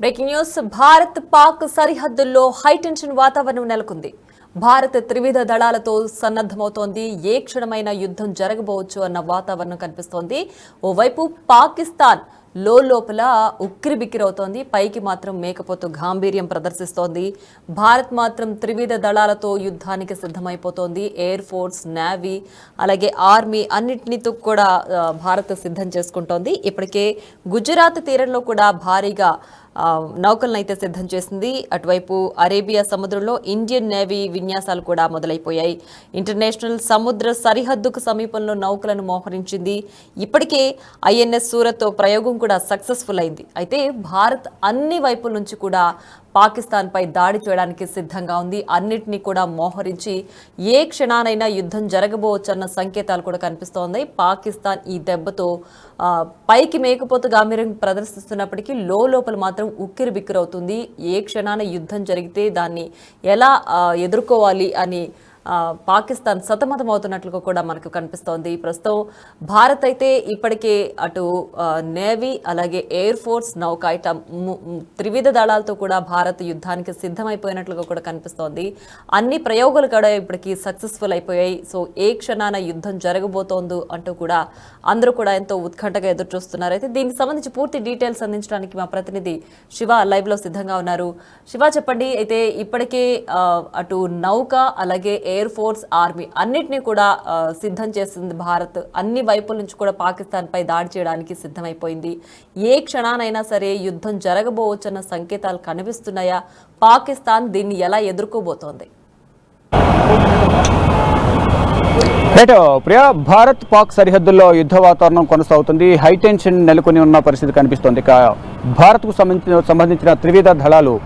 Breaking news Bharat Pak సరిహద్దుల్లో high tension వాతావరణం నెలకొంది. భారత్ త్రివిధ దళాలతో సన్నద్ధమవుతోంది. ఏ క్షణమైన యుద్ధం జరగబోవచ్చు అన్న వాతావరణం కనిపిస్తోంది. ఓవైపు పాకిస్తాన్ లోపల ఉక్కిరిబిక్కిరవుతోంది. పైకి మాత్రం మేకపోతు గాంభీర్యం ప్రదర్శిస్తోంది. భారత్ మాత్రం త్రివిధ దళాలతో యుద్ధానికి సిద్ధమైపోతోంది. ఎయిర్ ఫోర్స్, నేవీ, అలాగే ఆర్మీ అన్నింటితో కూడా భారత్ సిద్ధం చేసుకుంటోంది. ఇప్పటికే గుజరాత్ తీరంలో కూడా భారీగా నౌకలను అయితే సిద్ధం చేసింది. అటువైపు అరేబియా సముద్రంలో ఇండియన్ నేవీ విన్యాసాలు కూడా మొదలైపోయాయి. ఇంటర్నేషనల్ సముద్ర సరిహద్దుకు సమీపంలో నౌకలను మోహరించింది. ఇప్పటికే ఐఎన్ఎస్ సూరత్ ప్రయోగం కూడా సక్సెస్ఫుల్ అయింది. అయితే భారత్ అన్ని వైపుల నుంచి కూడా పాకిస్తాన్పై దాడి చేయడానికి సిద్ధంగా ఉంది. అన్నిటినీ కూడా మోహరించి ఏ క్షణానైనా యుద్ధం జరగబోవచ్చన్న సంకేతాలు కూడా కనిపిస్తోంది. పాకిస్తాన్ ఈ దెబ్బతో పైకి మేకపోతు గాంభీర్యం ప్రదర్శిస్తున్నప్పటికీ లోపల మాత్రం ఉక్కిరి బిక్కిరవుతుంది. ఏ క్షణాన యుద్ధం జరిగితే దాన్ని ఎలా ఎదుర్కోవాలి అని పాకిస్తాన్ సతమతమవుతున్నట్లుగా కూడా మనకు కనిపిస్తోంది. ప్రస్తుతం భారత్ అయితే ఇప్పటికే అటు నేవీ అలాగే ఎయిర్ ఫోర్స్, నౌకాయుట త్రివిధ దళాలతో కూడా భారత్ యుద్ధానికి సిద్ధమైపోయినట్లుగా కూడా కనిపిస్తోంది. అన్ని ప్రయోగాలు కూడా ఇప్పటికీ సక్సెస్ఫుల్ అయిపోయాయి. సో ఏ క్షణాన యుద్ధం జరగబోతోందో అంటూ కూడా అందరూ కూడా ఎంతో ఉత్కంఠగా ఎదురు చూస్తున్నారు. అయితే దీనికి సంబంధించి పూర్తి డీటెయిల్స్ అందించడానికి మా ప్రతినిధి శివ లైవ్ లో సిద్ధంగా ఉన్నారు. శివ, చెప్పండి. అయితే ఇప్పటికే అటు నౌక అలాగే ఎయిర్ ఫోర్స్, ఆర్మీ అన్నిటినీ కూడా సిద్ధం చేసింది భారత్. అన్ని వైపుల నుంచి కూడా పాకిస్తాన్ పై దాడి చేయడానికి సిద్ధమైపోయింది. ఏ క్షణానైనా సరే యుద్ధం జరగబోవచ్చన్న సంకేతాలు కనిపిస్తున్నాయా? పాకిస్తాన్ దీన్ని ఎలా ఎదుర్కోబోతోంది? ప్రియా, భారత్ పాక్ సరిహద్దుల్లో యుద్ధ వాతావరణం కొనసాగుతుంది. హైటెన్షన్ నెలకొని ఉన్న పరిస్థితి కనిపిస్తోంది. భారత్కు సంబంధించిన త్రివిధ దళాలు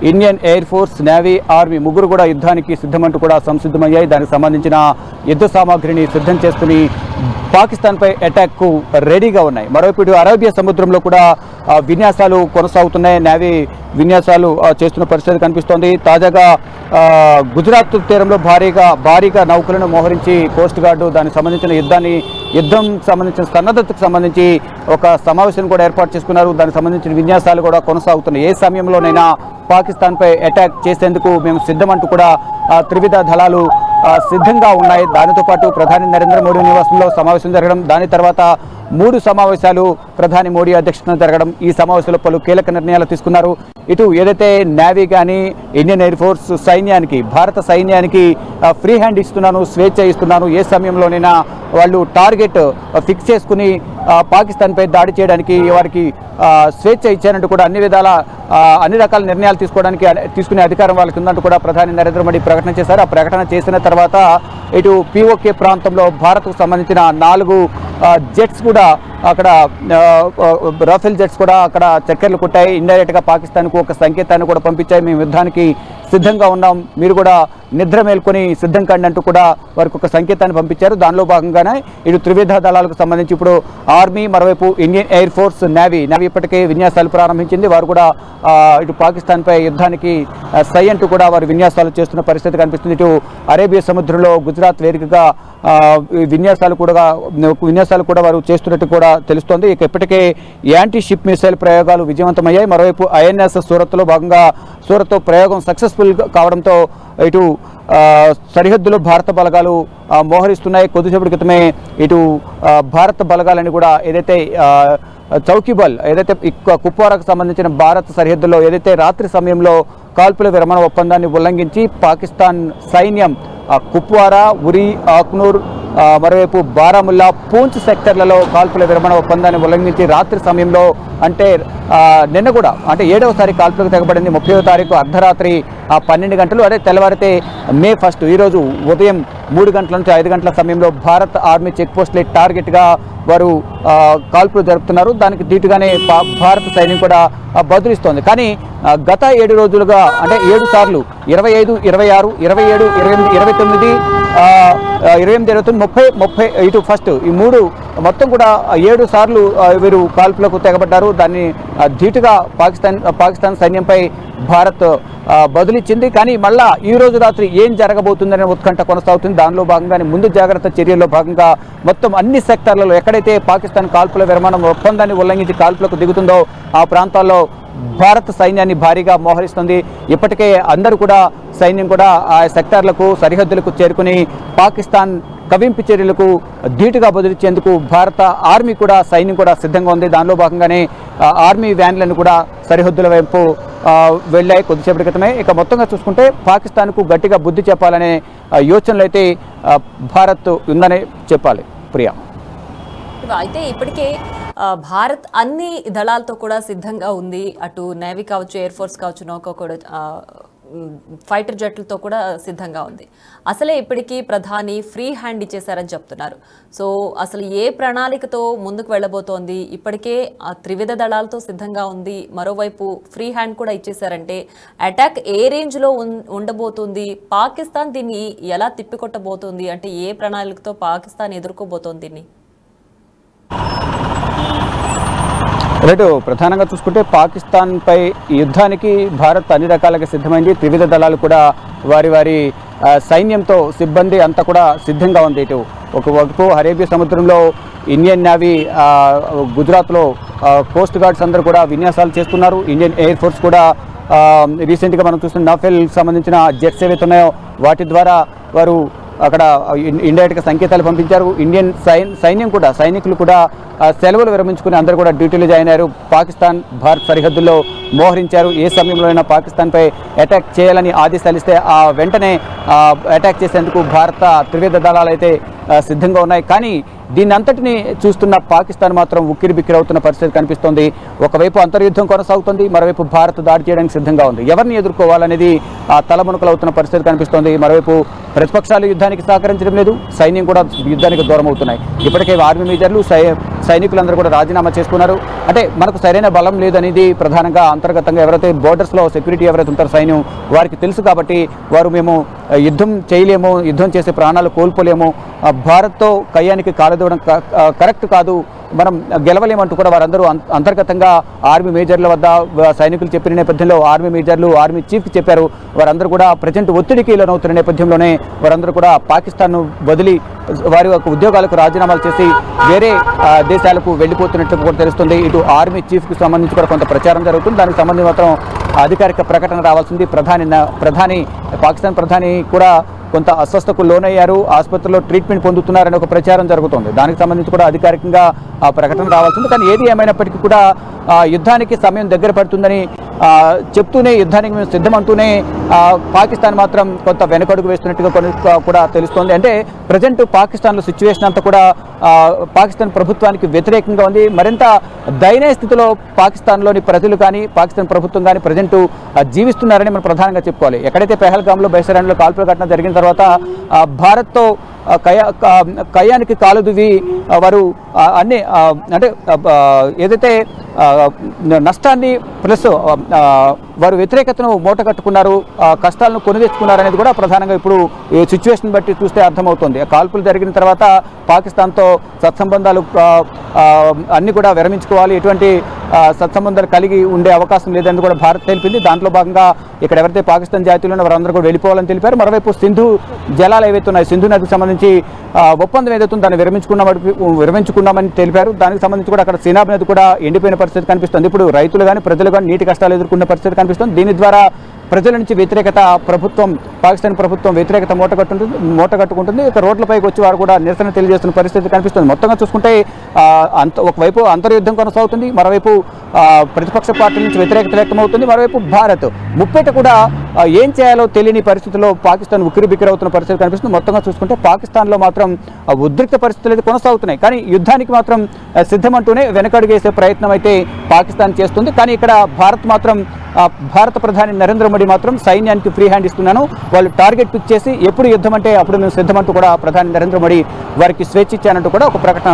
Indian air force, navy, army ముగ్గురు కూడా యుద్ధానికి సిద్ధమంటూ కూడా సంసిద్ధమయ్యాయి. దానికి సంబంధించిన యుద్ధ సామాగ్రిని సిద్ధం చేసుకుని పాకిస్తాన్పై అటాక్కు రెడీగా ఉన్నాయి. మరోవైపు ఇటు అరేబియా సముద్రంలో కూడా విన్యాసాలు కొనసాగుతున్నాయి. నేవీ విన్యాసాలు చేస్తున్న పరిస్థితి కనిపిస్తోంది. తాజాగా గుజరాత్ తీరంలో భారీగా నౌకలను మోహరించి కోస్ట్ గార్డు దానికి సంబంధించిన యుద్ధం సంబంధించిన సన్నద్ధతకు సంబంధించి ఒక సమావేశం కూడా ఏర్పాటు చేసుకున్నారు. దానికి సంబంధించిన విన్యాసాలు కూడా కొనసాగుతున్నాయి. ఏ సమయంలోనైనా పాకిస్తాన్పై అటాక్ చేసేందుకు మేము సిద్ధమంటూ కూడా త్రివిధ దళాలు సిద్ధంగా ఉన్నాయి. దానితో పాటు ప్రధాని నరేంద్ర మోడీ నివాసంలో సమావేశం జరగడం, దాని తర్వాత 3 సమావేశాలు ప్రధాని మోడీ అధ్యక్షతన జరగడం, ఈ సమావేశంలో పలు కీలక నిర్ణయాలు తీసుకున్నారు. ఇటు ఏదైతే నేవీ కానీ ఇండియన్ ఎయిర్ ఫోర్స్ సైన్యానికి, భారత సైన్యానికి ఫ్రీ హ్యాండ్ ఇస్తున్నాను, స్వేచ్ఛ ఇస్తున్నాను, ఏ సమయంలోనైనా వాళ్ళు టార్గెట్ ఫిక్స్ చేసుకుని పాకిస్తాన్పై దాడి చేయడానికి వారికి స్వేచ్ఛ ఇచ్చారంటూ కూడా అన్ని రకాల నిర్ణయాలు తీసుకునే అధికారం వాళ్ళకి ఉందంటూ కూడా ప్రధాని నరేంద్ర మోడీ ప్రకటన చేశారు. ఆ ప్రకటన చేసిన తర్వాత ఇటు పిఓకే ప్రాంతంలో భారత్కు సంబంధించిన 4 జెట్స్ కూడా అక్కడ రాఫెల్ జెట్స్ కూడా అక్కడ చక్కెర్లు కొట్టాయి. ఇండైరెక్ట్గా పాకిస్తాన్కు ఒక సంకేతాన్ని కూడా పంపించాయి. మేము యుద్ధానికి సిద్ధంగా ఉన్నాం, మీరు కూడా నిద్ర మేల్కొని సిద్ధం కండి అంటూ కూడా వారికి ఒక సంకేతాన్ని పంపించారు. దానిలో భాగంగానే ఇటు త్రివిధ దళాలకు సంబంధించి ఇప్పుడు ఆర్మీ, మరోవైపు ఇండియన్ ఎయిర్ ఫోర్స్, నేవీ ఇప్పటికే విన్యాసాలు ప్రారంభించింది. వారు కూడా ఇటు పాకిస్తాన్పై యుద్ధానికి సై అంటూ కూడా వారు విన్యాసాలు చేస్తున్న పరిస్థితి కనిపిస్తుంది. ఇటు అరేబియా సముద్రంలో గుజరాత్ వేదికగా విన్యాసాలు కూడా వారు చేస్తున్నట్టు కూడా తెలుస్తోంది. ఇక ఇప్పటికే యాంటీ షిప్ మిసైల్ ప్రయోగాలు విజయవంతమయ్యాయి. మరోవైపు ఐఎన్ఎస్ సూరత్లో భాగంగా సూరత్ ప్రయోగం సక్సెస్ఫుల్ కావడంతో ఇటు సరిహద్దులో భారత బలగాలు మోహరిస్తున్నాయి. కొద్దిసేపటి క్రితమే ఇటు భారత బలగాలని కూడా ఏదైతే చౌకీబల్ ఏదైతే కుప్వారాకు సంబంధించిన భారత సరిహద్దులో ఏదైతే రాత్రి సమయంలో కాల్పుల విరమణ ఒప్పందాన్ని ఉల్లంఘించి పాకిస్తాన్ సైన్యం కుప్వారా, ఉరి, ఆక్నూర్, మరోవైపు బారాముల్లా, పూంచ్ సెక్టర్లలో కాల్పుల విరమణ ఒప్పందాన్ని ఉల్లంఘించి రాత్రి సమయంలో అంటే నిన్న కూడా అంటే 7వసారి కాల్పులకు తెగబడింది. 30వ తారీఖు అర్ధరాత్రి 12 గంటలు, అదే తెల్లవారితే మే 1 ఈరోజు ఉదయం 3 గంటల నుంచి 5 గంటల సమయంలో భారత్ ఆర్మీ చెక్ పోస్టులే టార్గెట్గా వారు కాల్పులు జరుపుతున్నారు. దానికి దీటుగానే భారత సైన్యం కూడా బదులిస్తోంది. కానీ గత 7 రోజులుగా అంటే 7 సార్లు 25, 26, 27, 28, 29, 30 ఇటు ఫస్ట్ ఈ 3 మొత్తం కూడా 7 సార్లు వీరు కాల్పులకు తెగబడ్డారు. దాన్ని ధీటుగా పాకిస్తాన్ సైన్యంపై భారత్ బదులిచ్చింది. కానీ మళ్ళా ఈ రోజు రాత్రి ఏం జరగబోతుందనే ఉత్కంఠ కొనసాగుతుంది. దానిలో భాగంగానే ముందు జాగ్రత్త చర్యల్లో భాగంగా మొత్తం అన్ని సెక్టార్లలో ఎక్కడైతే పాకిస్తాన్ కాల్పుల విరమణ ఒప్పందాన్ని ఉల్లంఘించి కాల్పులకు దిగుతుందో ఆ ప్రాంతాల్లో భారత సైన్యాన్ని భారీగా మోహరిస్తుంది. ఇప్పటికే అందరూ కూడా సైన్యం కూడా ఆ సెక్టార్లకు సరిహద్దులకు చేరుకుని పాకిస్తాన్ కవింపు చర్యలకు ధీటుగా బదులిచ్చేందుకు భారత ఆర్మీ కూడా సైన్యం కూడా సిద్ధంగా ఉంది. దానిలో భాగంగానే ఆర్మీ వ్యాన్లను కూడా సరిహద్దుల వైపు వెళ్ళాయి కొద్దిసేపటి క్రితమే. ఇక మొత్తంగా చూసుకుంటే పాకిస్తాన్కు గట్టిగా బుద్ధి చెప్పాలనే యోచనలు అయితే భారత్ ఉందనే చెప్పాలి. ప్రియా, అయితే ఇప్పటికే భారత్ అన్ని దళాలతో కూడా సిద్ధంగా ఉంది. అటు నేవీ కావచ్చు, ఎయిర్ ఫోర్స్ కావచ్చు, నౌక కూడా ఫైటర్ జెట్లతో కూడా సిద్ధంగా ఉంది. అసలే ఇప్పటికీ ప్రధాని ఫ్రీ హ్యాండ్ ఇచ్చేశారని చెప్తున్నారు. సో అసలు ఏ ప్రణాళికతో ముందుకు వెళ్ళబోతోంది? ఇప్పటికే త్రివిధ దళాలతో సిద్ధంగా ఉంది, మరోవైపు ఫ్రీ హ్యాండ్ కూడా ఇచ్చేశారంటే అటాక్ ఏ రేంజ్లో ఉండబోతుంది? పాకిస్తాన్ దీన్ని ఎలా తిప్పికొట్టబోతుంది? అంటే ఏ ప్రణాళికతో పాకిస్తాన్ ఎదుర్కోబోతోంది దీన్ని? రైట్, ప్రధానంగా చూసుకుంటే పాకిస్తాన్పై యుద్ధానికి భారత్ అన్ని రకాలుగా సిద్ధమైంది. త్రివిధ దళాలు కూడా వారి వారి సైన్యంతో సిబ్బంది అంతా కూడా సిద్ధంగా ఉంది. ఇటు ఒకవైపు అరేబియా సముద్రంలో ఇండియన్ నేవీ, గుజరాత్లో కోస్ట్ గార్డ్స్ అందరూ కూడా విన్యాసాలు చేస్తున్నారు. ఇండియన్ ఎయిర్ ఫోర్స్ కూడా రీసెంట్గా మనం చూస్తున్న నాఫెల్ సంబంధించిన జెట్స్ ఏవైతే ఉన్నాయో వాటి ద్వారా వారు అక్కడ ఇండైరెక్ట్గా సంకేతాలు పంపించారు. ఇండియన్ సైనికులు కూడా సెలవులు విరమించుకుని అందరూ కూడా డ్యూటీలో జాయిన్ అయ్యారు. పాకిస్తాన్ భారత్ సరిహద్దుల్లో మోహరించారు. ఏ సమయంలో అయినా పాకిస్తాన్పై అటాక్ చేయాలని ఆదేశాలు ఇస్తే ఆ వెంటనే అటాక్ చేసేందుకు భారత త్రివిధ దళాలు అయితే సిద్ధంగా ఉన్నాయి. కానీ దీన్ని అంతటినీ చూస్తున్న పాకిస్తాన్ మాత్రం ఉక్కిరి బిక్కిరి అవుతున్న పరిస్థితి కనిపిస్తోంది. ఒకవైపు అంతర్యుద్ధం కొనసాగుతుంది, మరోవైపు భారత్ దాడి చేయడానికి సిద్ధంగా ఉంది. ఎవరిని ఎదుర్కోవాలనేది తలమునకలవుతున్న పరిస్థితి కనిపిస్తోంది. మరోవైపు ప్రతిపక్షాలు యుద్ధానికి సహకరించడం లేదు, సైన్యం కూడా యుద్ధానికి దూరం అవుతున్నాయి. ఇప్పటికే ఆర్మీ మేజర్లు సైనికులందరూ కూడా రాజీనామా చేసుకున్నారు. అంటే మనకు సరైన బలం లేదనేది ప్రధానంగా అంతర్గతంగా ఎవరైతే బోర్డర్స్లో సెక్యూరిటీ ఎవరైతే ఉంటారో సైన్యం వారికి తెలుసు. కాబట్టి వారు మేము యుద్ధం చేయలేము, యుద్ధం చేసే ప్రాణాలు కోల్పోలేము, భారత్తో కయ్యానికి కాలదూవడం కరెక్ట్ కాదు, మనం గెలవలేమంటూ కూడా వారందరూ అంతర్గతంగా ఆర్మీ మేజర్ల వద్ద సైనికులు చెప్పిన నేపథ్యంలో ఆర్మీ మేజర్లు ఆర్మీ చీఫ్కి చెప్పారు. వారందరూ కూడా ప్రజెంట్ ఒత్తిడికి లోనవుతున్న నేపథ్యంలోనే వారందరూ కూడా పాకిస్తాన్ను వదిలి వారి యొక్క ఉద్యోగాలకు రాజీనామాలు చేసి వేరే దేశాలకు వెళ్ళిపోతున్నట్లు కూడా తెలుస్తుంది. ఇటు ఆర్మీ చీఫ్కి సంబంధించి కూడా కొంత ప్రచారం జరుగుతుంది. దానికి సంబంధించి మాత్రం అధికారిక ప్రకటన రావాల్సింది. పాకిస్తాన్ ప్రధాని కూడా కొంత అస్వస్థకు లోనయ్యారు, ఆసుపత్రిలో ట్రీట్మెంట్ పొందుతున్నారని ఒక ప్రచారం జరుగుతుంది. దానికి సంబంధించి కూడా అధికారికంగా ఆ ప్రకటన రావాల్సింది. కానీ ఏది ఏమైనప్పటికీ కూడా యుద్ధానికి సమయం దగ్గర పడుతుందని చెప్తూనే యుద్ధానికి మేము సిద్ధమంటూనే పాకిస్తాన్ మాత్రం కొంత వెనకడుగు వేస్తున్నట్టుగా కూడా తెలుస్తోంది. అంటే ప్రజెంట్ పాకిస్తాన్లో సిచ్యువేషన్ అంతా కూడా పాకిస్తాన్ ప్రభుత్వానికి వ్యతిరేకంగా ఉంది. మరింత దయనీయ స్థితిలో పాకిస్తాన్లోని ప్రజలు కానీ పాకిస్తాన్ ప్రభుత్వం కానీ ప్రజెంట్ జీవిస్తున్నారని మనం ప్రధానంగా చెప్పుకోవాలి. ఎక్కడైతే పెహల్గాంలో బైసరాన్లో కాల్పుల ఘటన జరిగిన తర్వాత భారత్తో కయ్యానికి కాలుదువి వారు అన్ని అంటే ఏదైతే నష్టాన్ని ప్లస్ వారు వ్యతిరేకతను మూట కట్టుకున్నారు, కష్టాలను కొని తెచ్చుకున్నారు అనేది కూడా ప్రధానంగా ఇప్పుడు ఈ సిచ్యువేషన్ బట్టి చూస్తే అర్థమవుతుంది. కాల్పులు జరిగిన తర్వాత పాకిస్తాన్తో సత్సంబంధాలు అన్ని కూడా విరమించుకోవాలి, ఎటువంటి సత్సంబంధాలు కలిగి ఉండే అవకాశం లేదని కూడా భారత్ తెలిపింది. దాంట్లో భాగంగా ఇక్కడ ఎవరైతే పాకిస్తాన్ జాతీయులు ఉన్నారో వారందరూ కూడా వెళ్ళిపోవాలని తెలిపారు. మరోవైపు సింధు జలాలు ఏవైతే ఉన్నాయి, సింధు నదికి సంబంధించి ఒప్పందం ఏదైతే దాన్ని విరమించుకున్నామని తెలిపారు. దానికి సంబంధించి కూడా అక్కడ సినాబ్ నది కూడా ఎండిపోయిన పరిస్థితి కనిపిస్తుంది. ఇప్పుడు రైతులు కానీ ప్రజలు కానీ నీటి కష్టాలు ఎదుర్కొన్న పరిస్థితి కనిపిస్తుంది. దీని ద్వారా ప్రజల నుంచి వ్యతిరేకత పాకిస్తాన్ ప్రభుత్వం వ్యతిరేకత మూట కట్టుకుంటుంది. ఇక రోడ్లపైకి వచ్చి వారు కూడా నిరసన తెలియజేస్తున్న పరిస్థితి కనిపిస్తుంది. మొత్తంగా చూసుకుంటే ఒకవైపు అంతర్యుద్ధం కొనసాగుతుంది, మరోవైపు ప్రతిపక్ష పార్టీల నుంచి వ్యతిరేకత వ్యక్తమవుతుంది, మరోవైపు భారత్ ముప్పేట కూడా ఏం చేయాలో తెలియని పరిస్థితుల్లో పాకిస్తాన్ ఉక్కిరిబిక్కిరవుతున్న పరిస్థితి కనిపిస్తుంది. మొత్తంగా చూసుకుంటే పాకిస్తాన్లో మాత్రం ఉద్రిక్త పరిస్థితులు అయితే కొనసాగుతున్నాయి. కానీ యుద్ధానికి మాత్రం సిద్ధమంటూనే వెనకడుగేసే ప్రయత్నం అయితే పాకిస్తాన్ చేస్తుంది. కానీ ఇక్కడ భారత ప్రధాని నరేంద్ర మోడీ మాత్రం సైన్యానికి ఫ్రీ హ్యాండ్ ఇస్తున్నాను, వాళ్ళు టార్గెట్ పిక్ చేసి ఎప్పుడు యుద్ధం అంటే అప్పుడు మేము సిద్ధమంటూ కూడా ప్రధాని నరేంద్ర మోడీ వారికి స్వేచ్ఛ ఇచ్చానంటూ కూడా ఒక ప్రకటన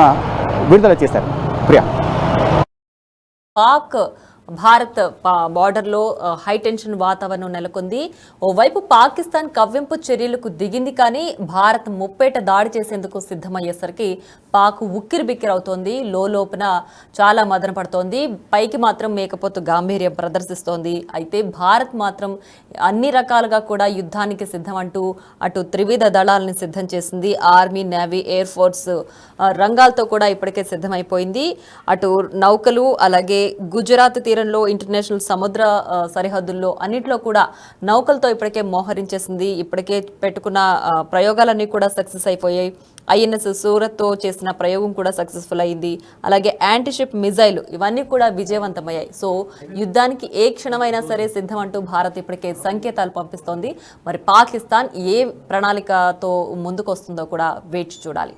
విడుదల చేశారు. ప్రియా, పాక్ భారత్ బార్డర్లో హైటెన్షన్ వాతావరణం నెలకొంది. ఓవైపు పాకిస్తాన్ కవ్వింపు చర్యలకు దిగింది, కానీ భారత్ ముప్పేట దాడి చేసేందుకు సిద్ధమయ్యేసరికి పాక్ ఉక్కిరిబిక్కిరవుతోంది. లోపల చాలా మదన పడుతోంది, పైకి మాత్రం మేకపోతు గాంభీర్యం ప్రదర్శిస్తోంది. అయితే భారత్ మాత్రం అన్ని రకాలుగా కూడా యుద్ధానికి సిద్ధమంటూ అటు త్రివిధ దళాలను సిద్ధం చేసింది. ఆర్మీ, నేవీ, ఎయిర్ ఫోర్స్ రంగాలతో కూడా ఇప్పటికే సిద్ధమైపోయింది. అటు నౌకలు, అలాగే గుజరాత్ తీరంలో ఇంటర్నేషనల్ సముద్ర సరిహద్దుల్లో అన్నింటిలో కూడా నౌకలతో ఇప్పటికే మోహరించేసింది. ఇప్పటికే పెట్టుకున్న ప్రయోగాలన్నీ కూడా సక్సెస్ అయిపోయాయి. ఐఎన్ఎస్ సూరత్తో చేసిన ప్రయోగం కూడా సక్సెస్ఫుల్ అయింది. అలాగే యాంటీషిప్ మిజైల్ ఇవన్నీ కూడా విజయవంతమయ్యాయి. సో యుద్ధానికి ఏ క్షణమైనా సరే సిద్ధం అంటూ భారత్ ఇప్పటికే సంకేతాలు పంపిస్తోంది. మరి పాకిస్తాన్ ఏ ప్రణాళికతో ముందుకు వస్తుందో కూడా వేచి చూడాలి.